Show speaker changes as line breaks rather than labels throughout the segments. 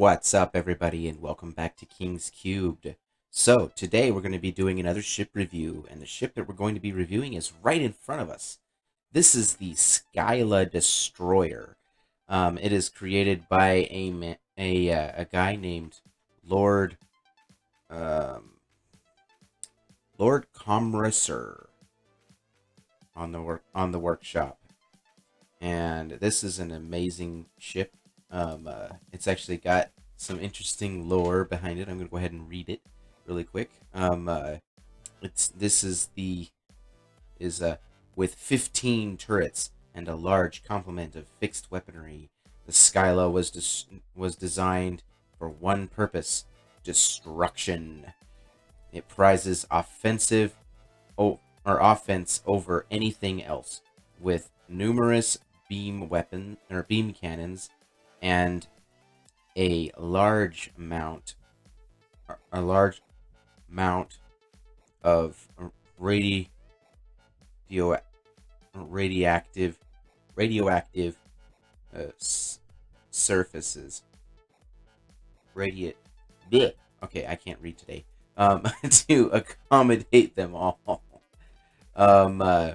What's up, everybody, and welcome back to King's Cubed. So, today we're going to be doing another ship review, and the ship that we're going to be reviewing is right in front of us. This is the Scylla Destroyer. It is created by a guy named Lord Lord Commissar on the workshop, and this is an amazing ship. It's actually got some interesting lore behind it. I'm gonna go ahead and read it really quick. It's this is the is With 15 turrets and a large complement of fixed weaponry, the Scylla was designed for one purpose: destruction. It prizes offense over anything else, with numerous beam cannons and a large amount of radio radioactive radioactive surfaces. Radiate. Bleh. Okay, I can't read today. To accommodate them all. Um, uh,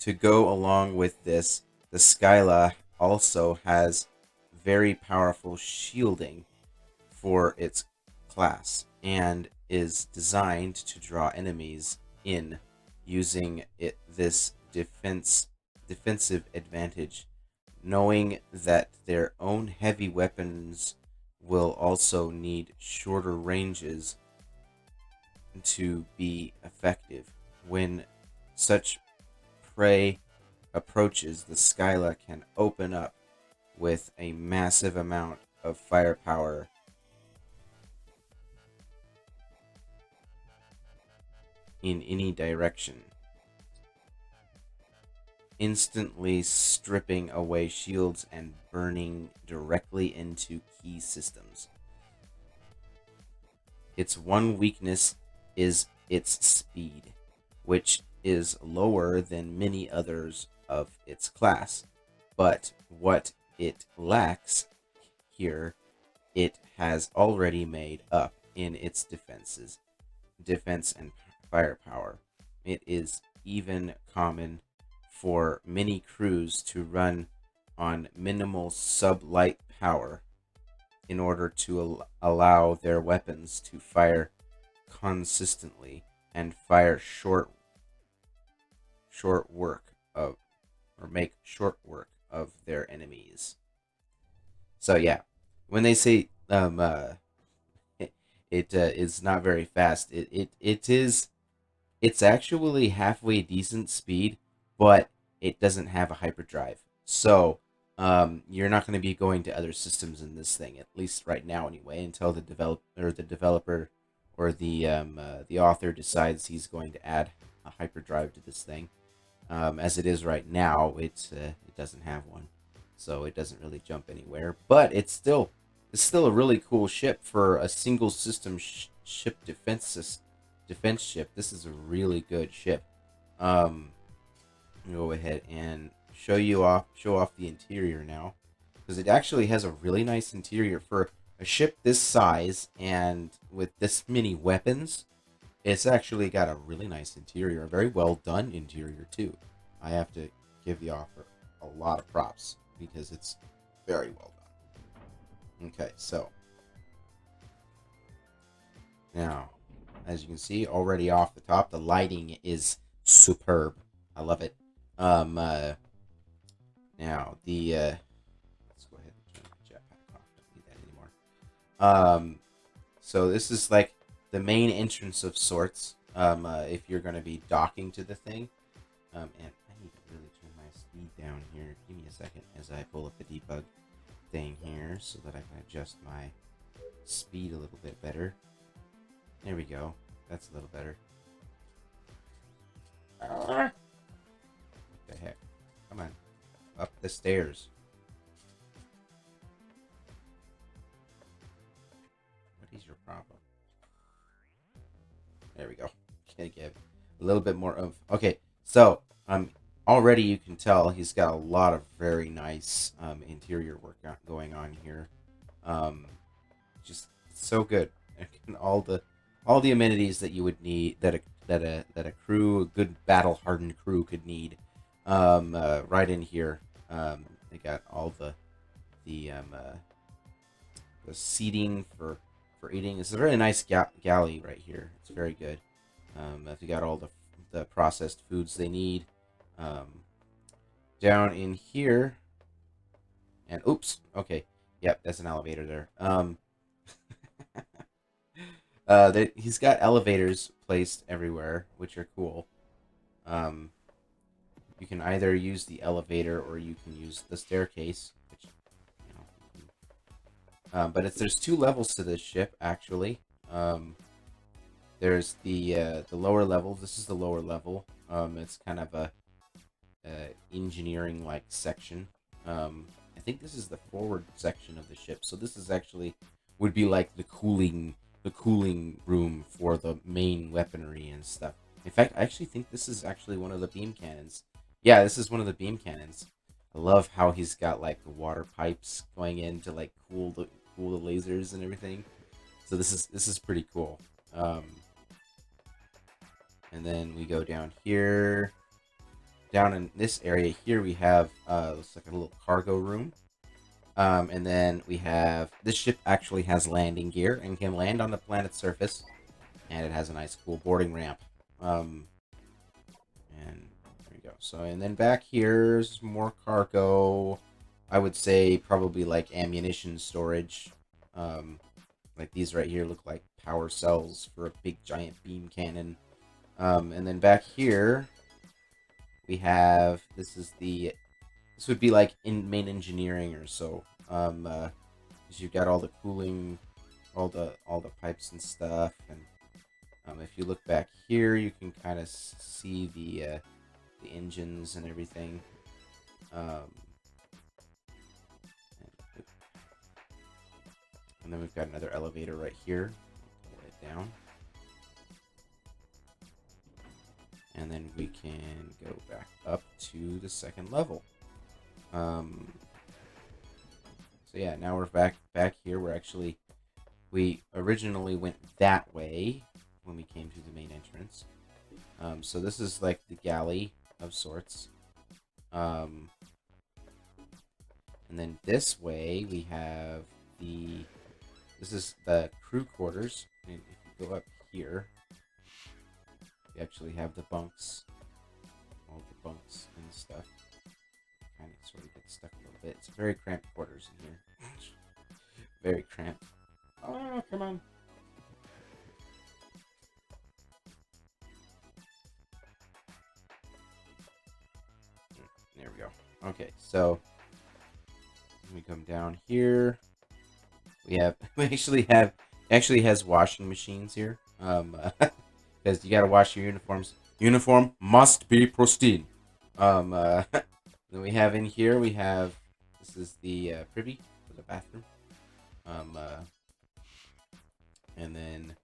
to go along with this, the Scylla also has very powerful shielding for its class and is designed to draw enemies in using this defensive advantage, knowing that their own heavy weapons will also need shorter ranges to be effective. When such prey approaches, the Scylla can open up with a massive amount of firepower in any direction, instantly stripping away shields and burning directly into key systems. Its one weakness is its speed, which is lower than many others of its class. But what it lacks here, it has already made up in its defense and firepower. It is even common for many crews to run on minimal sublight power in order to allow their weapons to fire consistently and fire short work of or make short work of their enemies. So yeah, when they say it is not very fast, it's actually halfway decent speed, but it doesn't have a hyperdrive. So you're not going to be going to other systems in this thing, at least right now anyway, until the developer or the author decides he's going to add a hyperdrive to this thing. As it is right now, it doesn't have one, so it doesn't really jump anywhere. But it's still a really cool ship for a single system ship defense ship. This is a really good ship. Go ahead and show off the interior now, because it actually has a really nice interior for a ship this size and with this many weapons. It's actually got a really nice interior, a very well done interior too. I have to give the author a lot of props because it's very well done. Okay, so now, as you can see already off the top, the lighting is superb. I love it. Now let's go ahead and turn the jetpack off. Don't need that anymore. So this is like the main entrance of sorts. If you're going to be docking to the thing, and I need to really turn my speed down here. Give me a second as I pull up the debug thing here so that I can adjust my speed a little bit better. There we go. That's a little better. What the heck? Come on. Up the stairs. What is your problem? There we go. Gonna give a little bit more oomph. Okay, so already you can tell he's got a lot of very nice interior work going on here. Um, just so good. And all the amenities that you would need that a crew, a good battle hardened crew could need. Right in here. They got all the seating for eating. It's a very nice galley right here. It's very good. If you got all the processed foods they need. Um, Down in here, and oops, okay, yep, that's an elevator there. He's got elevators placed everywhere, which are cool. Um, you can either use the elevator or you can use the staircase, which you know. But there's two levels to this ship actually. There's the lower level. This is the lower level. It's kind of a engineering like section. I think this is the forward section of the ship. So this is actually would be like the cooling room for the main weaponry and stuff. In fact, I actually think this is actually one of the beam cannons. Yeah, this is one of the beam cannons. I love how he's got like the water pipes going in to like cool the lasers and everything. So this is pretty cool. Um, and then we go down here. Down in this area here, we have looks like a little cargo room. And then we have this ship actually has landing gear and can land on the planet's surface, and it has a nice cool boarding ramp. Um, and there you go. So and then back here's more cargo. I would say probably like ammunition storage. Um, like these right here look like power cells for a big giant beam cannon. And then back here we have this would be like in main engineering or so. 'Cause you've got all the cooling, all the pipes and stuff, and if you look back here, you can kind of see the engines and everything. Um, and then we've got another elevator right here. Pull it down, and then we can go back up to the second level. Um, so yeah, now we're back here. We originally went that way when we came to the main entrance. So this is like the galley of sorts. Um, and then this way we have this is the crew quarters. And if you go up here, you actually have the bunks, all the bunks and stuff. Kind of sort of get stuck a little bit. It's very cramped quarters in here. Very cramped. Oh, come on. There we go. Okay, so we come down here. We actually has washing machines here. Because you gotta wash your uniforms. Uniform must be pristine. Then we have in here this is the privy for the bathroom. Um, uh, and then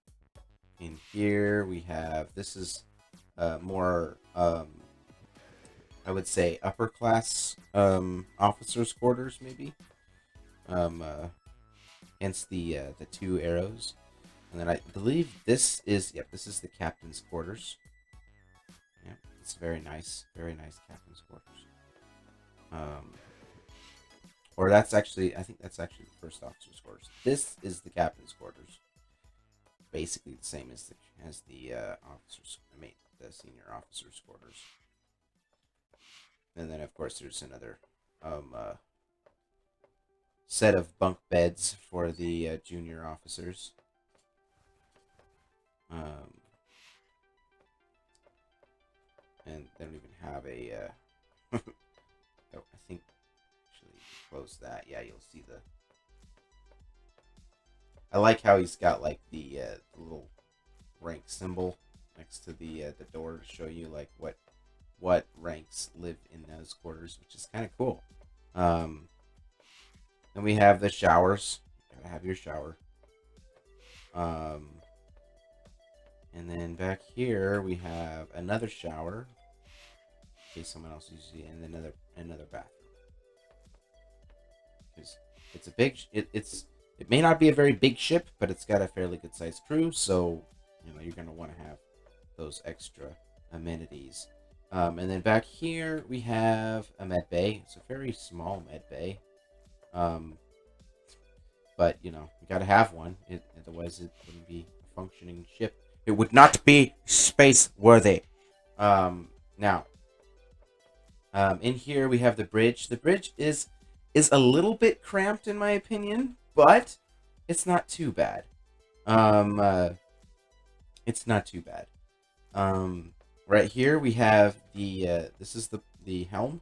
in here we have this is more I would say upper class officers' quarters maybe. Um, uh, Hence the two arrows. And then I believe this is the captain's quarters. Yeah, it's very nice captain's quarters. Um, or I think that's actually the first officer's quarters. This is the captain's quarters. Basically the same as the officers. I mean, the senior officer's quarters. And then of course there's another set of bunk beds for the junior officers. And they don't even have a. Oh, I think actually close that. Yeah, you'll see the. I like how he's got like the little rank symbol next to the door to show you like what ranks live in those quarters, which is kind of cool. Um, then we have the showers. Gotta have your shower. Um, and then back here we have another shower in case someone else uses it, and another bathroom. Because it's a big, It may not be a very big ship, but it's got a fairly good sized crew, so you're going to want to have those extra amenities. And then back here we have a med bay. It's a very small med bay, but you got to have one. Otherwise, it wouldn't be a functioning ship. It would not be space worthy. Now, in here we have the bridge. The bridge is a little bit cramped in my opinion, but it's not too bad. It's not too bad. Right here we have the this is the helm.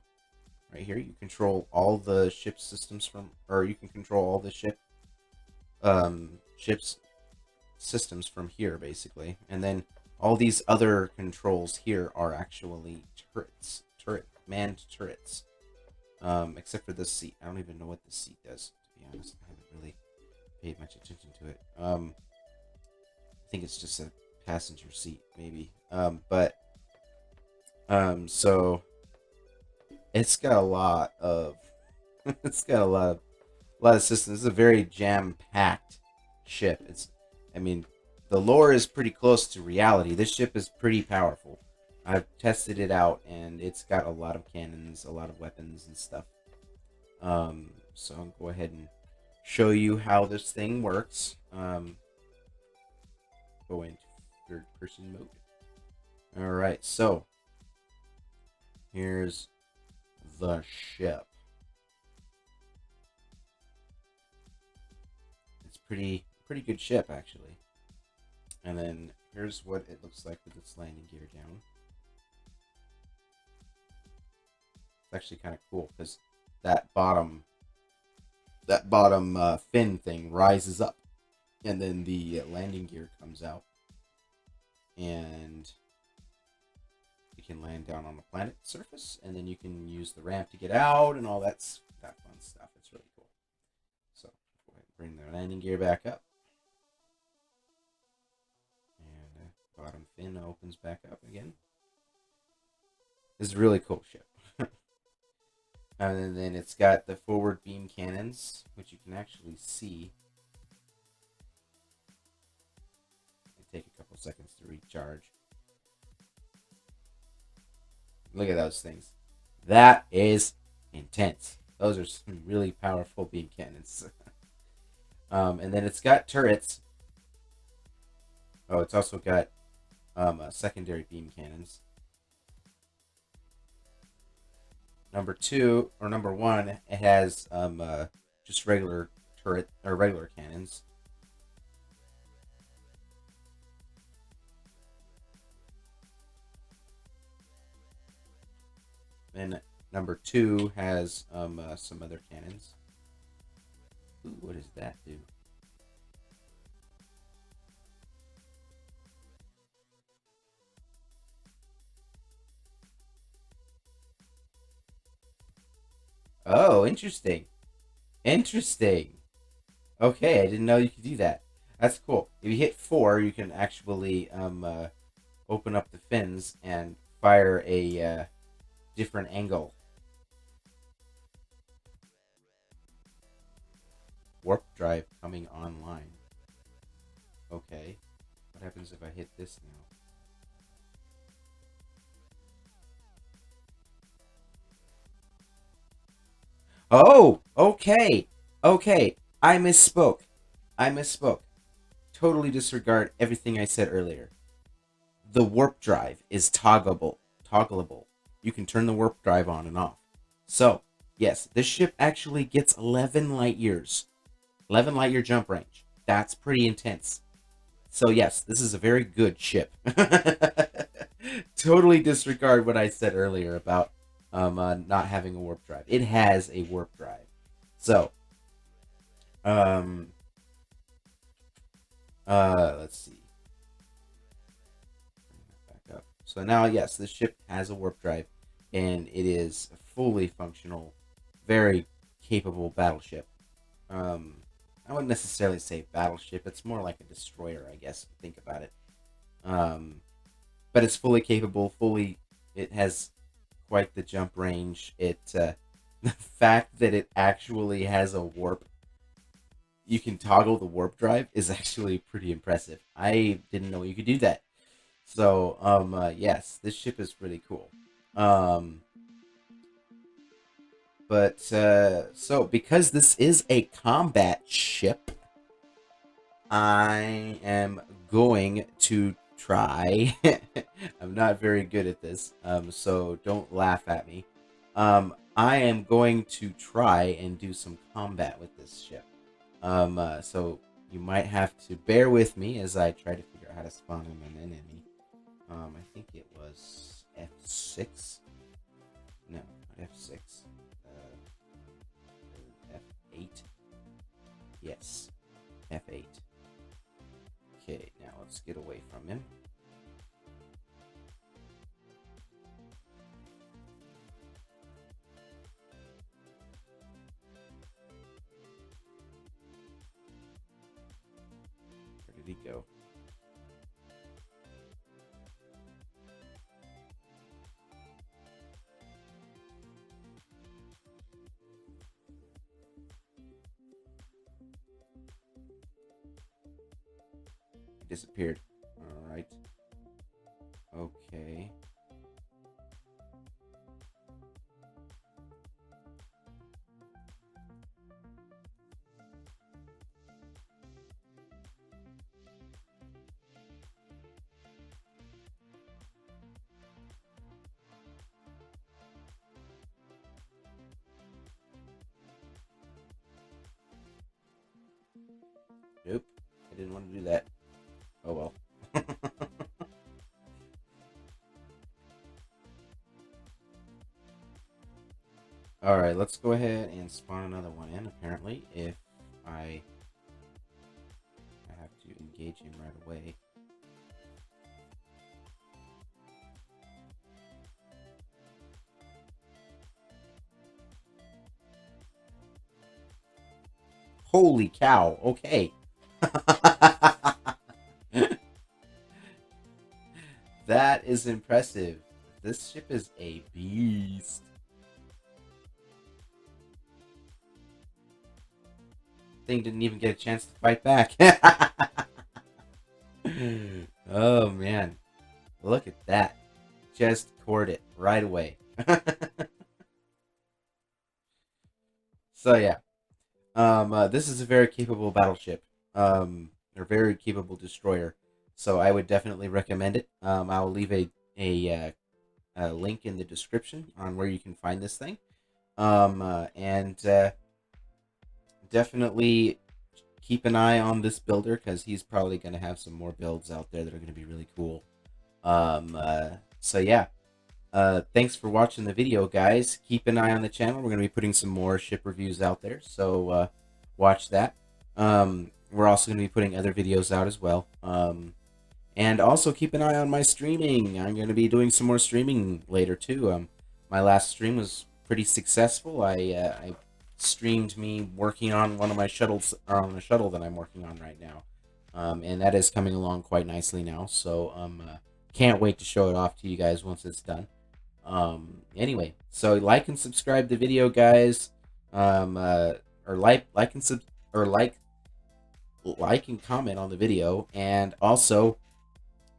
Right here, you control all the ship systems from, or you can control all the ships systems from here basically, and then all these other controls here are actually manned turrets. Except for this seat. I don't even know what this seat does, to be honest. I haven't really paid much attention to it. I think it's just a passenger seat, maybe. So it's got a lot of it's got a lot of systems. It's a very jam-packed ship. I mean, the lore is pretty close to reality. This ship is pretty powerful. I've tested it out, and it's got a lot of cannons, a lot of weapons and stuff. So I'll go ahead and show you how this thing works. Go into third-person mode. All right, so here's the ship. It's pretty good ship, actually. And then here's what it looks like with its landing gear down. It's actually kind of cool because that bottom fin thing rises up, and then the landing gear comes out, and you can land down on the planet surface, and then you can use the ramp to get out and all that fun stuff. It's really cool. So go ahead and bring the landing gear back up, and the bottom fin opens back up again. This is a really cool ship. And then it's got the forward beam cannons, which you can actually see. It'll take a couple seconds to recharge. Look at those things. That is intense. Those are some really powerful beam cannons. And then it's got turrets. Oh, it's also got secondary beam cannons. Number one, it has just regular turret or regular cannons. And number two has some other cannons. Ooh, what does that do? Oh, interesting. Interesting. Okay, I didn't know you could do that. That's cool. If you hit 4, you can actually open up the fins and fire a different angle. Warp drive coming online. Okay. What happens if I hit this now? Oh, okay. Okay. I misspoke. Totally disregard everything I said earlier. The warp drive is toggleable. You can turn the warp drive on and off. So, yes, this ship actually gets 11 light years. 11 light year jump range. That's pretty intense. So, yes, this is a very good ship. Totally disregard what I said earlier about not having a warp drive. It has a warp drive. So, let's see. Back up. So now, yes, this ship has a warp drive, and it is a fully functional, very capable battleship. I wouldn't necessarily say battleship. It's more like a destroyer, I guess, if you think about it. But it's fully capable. It has quite the jump range. The fact that it actually has a warp you can toggle the warp drive is actually pretty impressive. I didn't know you could do that. So, yes, this ship is really cool. Um, so because this is a combat ship, I am going to try. I'm not very good at this, so don't laugh at me. I am going to try and do some combat with this ship. So you might have to bear with me as I try to figure out how to spawn in an enemy. I think it was F6. No, not F6. F8. Yes, F8. Okay, now let's get away from him. Where did he go? He disappeared. All right. Okay. Nope. I didn't want to do that. Oh well. Alright, let's go ahead and spawn another one in, apparently, if I have to engage him right away. Holy cow, okay. That is impressive. This ship is a beast. Thing didn't even get a chance to fight back. Oh man, look at that. Just cored it right away. So yeah, this is a very capable battleship, or very capable destroyer. So I would definitely recommend it. I'll leave a link in the description on where you can find this thing. And definitely keep an eye on this builder because he's probably going to have some more builds out there that are going to be really cool. So yeah. Thanks for watching the video, guys. Keep an eye on the channel. We're going to be putting some more ship reviews out there, so watch that. We're also going to be putting other videos out as well. And also keep an eye on my streaming. I'm going to be doing some more streaming later too. My last stream was pretty successful. I streamed me working on one of my shuttles, or on a shuttle that I'm working on right now, and that is coming along quite nicely now. So can't wait to show it off to you guys once it's done. Anyway, so like and subscribe the video, guys. Or like and comment on the video, and also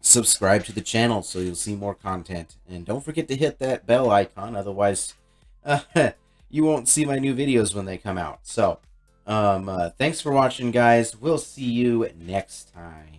subscribe to the channel so you'll see more content. And don't forget to hit that bell icon, otherwise you won't see my new videos when they come out. So thanks for watching, guys. We'll see you next time.